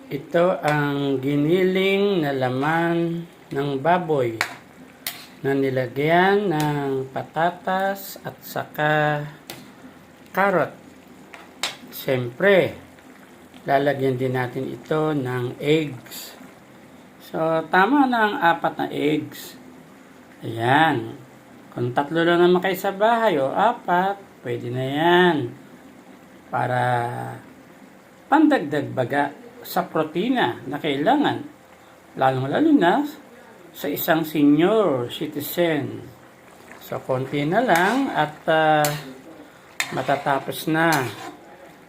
Ito ang giniling na laman ng baboy na nilagyan ng patatas at saka carrot. Siyempre, lalagyan din natin ito ng eggs. So, tama na ang 4 na eggs. Ayan. Kung 3 lang naman kayo sa bahay o 4, pwede na yan. Para pandagdag baga sa protina na kailangan, lalong-lalo na sa isang senior citizen. So, konti na lang at matatapos na.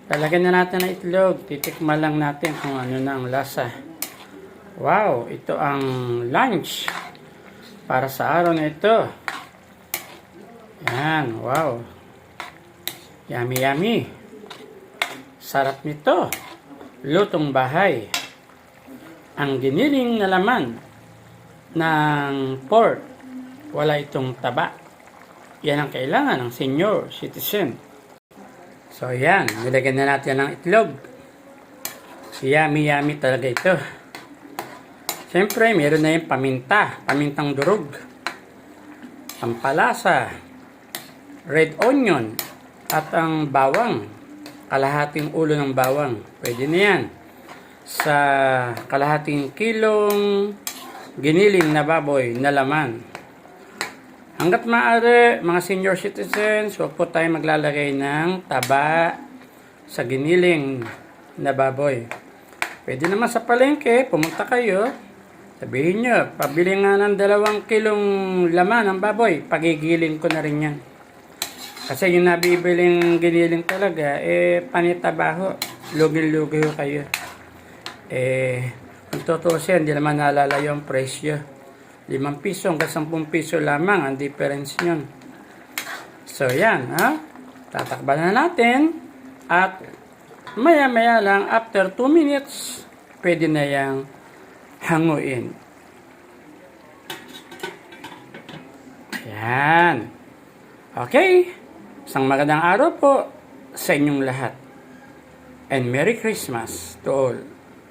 Lalagyan na natin ng itlog. Titikman lang natin kung ano na ang lasa. Wow, ito ang lunch para sa araw na ito. Yan, wow. Yummy, yummy. Sarap nito. Lutong bahay. Ang giniling na laman ng pork, wala itong taba. Yan ang kailangan ng senior citizen. So yan, nilagyan na natin ng itlog. Yummy yummy talaga ito. Siyempre, meron na yung paminta, pamintang durog, pampalasa, red onion, at ang bawang. Kalahating ulo ng bawang. Pwede na yan. Sa kalahating kilong giniling na baboy na laman. Hanggat maaari, mga senior citizens, huwag po tayo maglalagay ng taba sa giniling na baboy. Pwede naman sa palengke, pumunta kayo, sabihin nyo, pabili nga ng 2 kilong laman ng baboy, pagigiling ko na rin yan. Kasi yung nabibiling giniling talaga, panitabaho, lugi-lugi kayo. Kung tutusin, hindi naman naalala yung presyo. 5 piso hanggang 10 piso lamang ang difference nyon. So, yan, ha? Tatakban na natin. At maya-maya lang, after 2 minutes, pwede na yang hanguin. Yan. Okay. Isang magandang araw po sa inyong lahat. And Merry Christmas to all.